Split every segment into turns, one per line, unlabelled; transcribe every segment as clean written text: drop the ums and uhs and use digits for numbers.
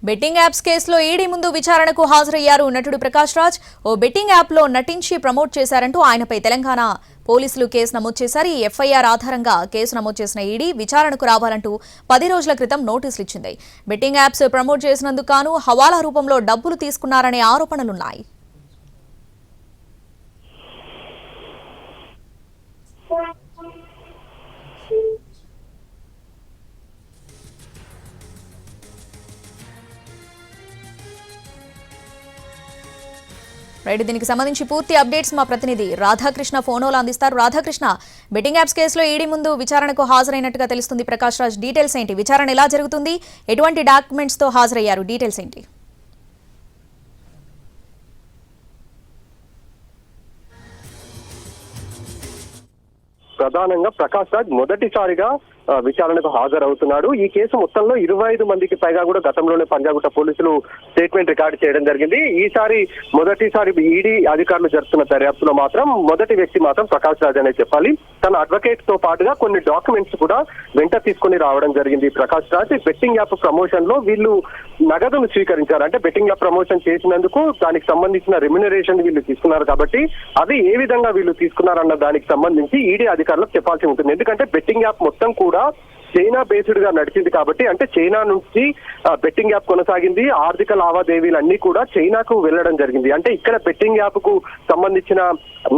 Betting apps కేసులో ED ముందు విచారణకు హాజరయ్యారు నటుడు ప్రకాష్ రాజ్. ఓ బెట్టింగ్ యాప్ లో నటించి ప్రమోట్ చేశారంటూ ఆయనపై తెలంగాణ పోలీసులు కేసు నమోదు చేశారు. ఈ ఎఫ్ఐఆర్ ఆధారంగా కేసు నమోదు చేసిన ఈడీ విచారణకు రావాలంటూ 10 రోజుల క్రితం నోటీసులు ఇచ్చింది. బెట్టింగ్ యాప్స్ ప్రమోట్ చేసినందుకు గాను హవాలా రూపంలో డబ్బులు తీసుకున్నారనే ఆరోపణలున్నాయి. దీనికి సంబంధించి పూర్తి అప్డేట్స్ మా ప్రతినిధి రాధాకృష్ణ ఫోన్లో అందిస్తారు. రాధాకృష్ణ, బెట్టింగ్ యాప్స్ కేసులో ఈడీ ముందు విచారణకు హాజరైనట్టుగా తెలుస్తుంది. ప్రకాష్ రాజ్, డీటెయిల్స్ ఏంటి? విచారణ ఎలా జరుగుతుంది? ఎటువంటి డాక్యుమెంట్స్ తో హాజరయ్యారు? డీటెయిల్స్ ఏంటి?
ప్రధానంగా ప్రకాష్ రాజ్ మొదటిసారిగా విచారణకు హాజరవుతున్నాడు. ఈ కేసు మొత్తంలో 25 మందికి పైగా కూడా గతంలోనే పంజాగుట్ట పోలీసులు స్టేట్మెంట్ రికార్డు చేయడం జరిగింది. ఈసారి మొదటిసారి ఈడీ అధికారులు జరుపుతున్న దర్యాప్తులో మాత్రం మొదటి వ్యక్తి మాత్రం ప్రకాష్ రాజ్ అనే చెప్పాలి. తన అడ్వకేట్ తో పాటుగా కొన్ని డాక్యుమెంట్స్ కూడా వెంట తీసుకుని రావడం జరిగింది. Prakash Raj betting app promotion లో వీళ్ళు నగదును స్వీకరించారు. అంటే బెట్టింగ్ యాప్ ప్రమోషన్ చేసినందుకు దానికి సంబంధించిన రెమ్యునరేషన్ వీళ్ళు తీసుకున్నారు. కాబట్టి అది ఏ విధంగా వీళ్ళు తీసుకున్నారన్న దానికి సంబంధించి ఈడీ అధికారులకు చెప్పాల్సి ఉంటుంది. ఎందుకంటే బెట్టింగ్ యాప్ మొత్తం కూడా చైనా బేస్డ్ గా నడిచింది కాబట్టి, అంటే చైనా నుంచి బెట్టింగ్ యాప్ కొనసాగింది. ఆర్థిక లావాదేవీలు అన్ని కూడా చైనాకు వెళ్లడం జరిగింది. అంటే ఇక్కడ బెట్టింగ్ యాప్ కు సంబంధించిన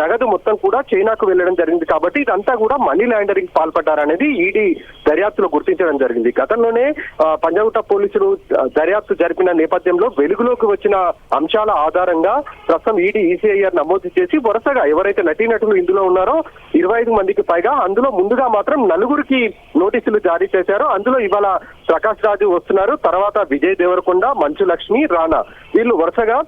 నగదు మొత్తం కూడా చైనాకు వెళ్లడం జరిగింది. కాబట్టి ఇదంతా కూడా మనీ లాండరింగ్ పాల్పడ్డారనేది ఈడీ దర్యాప్తులో గుర్తించడం జరిగింది. గతంలోనే పంజాగుట్ట పోలీసులు దర్యాప్తు జరిపిన నేపథ్యంలో వెలుగులోకి వచ్చిన అంశాల ఆధారంగా ప్రస్తుతం ఈడీ ఈసీఐఆర్ నమోదు చేసి వరుసగా ఎవరైతే నటీనటులు ఇందులో ఉన్నారో 25 మందికి పైగా, అందులో ముందుగా మాత్రం 4గురికి నోటీసులు జారీ చేశారు. అందులో ఇవాళ ప్రకాష్ రాజు వస్తున్నారు. తర్వాత విజయ్ దేవరకొండ, మంచు లక్ష్మి, రాణా వీళ్ళు వరుసగా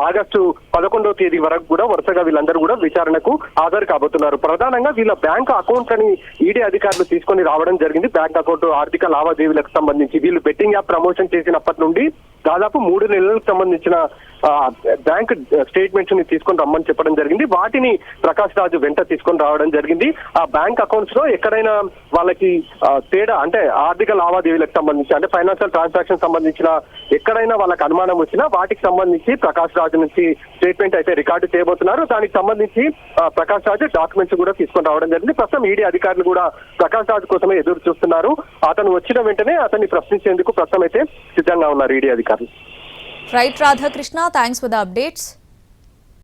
ఆగస్టు 11వ తేదీ వరకు కూడా వరుసగా వీళ్ళందరూ కూడా విచారణకు హాజరు కాబోతున్నారు. ప్రధానంగా వీళ్ళ బ్యాంక్ అకౌంట్ అని ఈడీ అధికారులు తీసుకొని రావడం జరిగింది. బ్యాంక్ అకౌంట్ ఆర్థిక లావాదేవీలకు సంబంధించి వీళ్ళు బెట్టింగ్ యాప్ ప్రమోషన్ చేసినప్పటి నుండి దాదాపు 3 నెలలకు సంబంధించిన బ్యాంక్ స్టేట్మెంట్స్ ని తీసుకొని రమ్మని చెప్పడం జరిగింది. వాటిని ప్రకాష్ రాజు వెంట తీసుకొని రావడం జరిగింది. ఆ బ్యాంక్ అకౌంట్స్ లో ఎక్కడైనా వాళ్ళకి తేడా, అంటే ఆర్థిక లావాదేవీలకు సంబంధించి, అంటే ఫైనాన్షియల్ ట్రాన్సాక్షన్ సంబంధించిన ఎక్కడైనా వాళ్ళకి అనుమానం వచ్చినా వాటికి సంబంధించి ప్రకాష్ రాజు నుంచి స్టేట్మెంట్ అయితే రికార్డు చేయబోతున్నారు. దానికి సంబంధించి ప్రకాష్ రాజు డాక్యుమెంట్స్ కూడా తీసుకొని రావడం జరిగింది. ప్రస్తుతం ఈడీ అధికారులు కూడా ప్రకాష్ రాజు కోసమే ఎదురు చూస్తున్నారు. అతను వచ్చిన వెంటనే అతన్ని ప్రశ్నించేందుకు ప్రస్తుతం అయితే సిద్ధంగా ఉన్నారు ఈడీ అధికారులు.
Right Radhakrishna, thanks for the updates.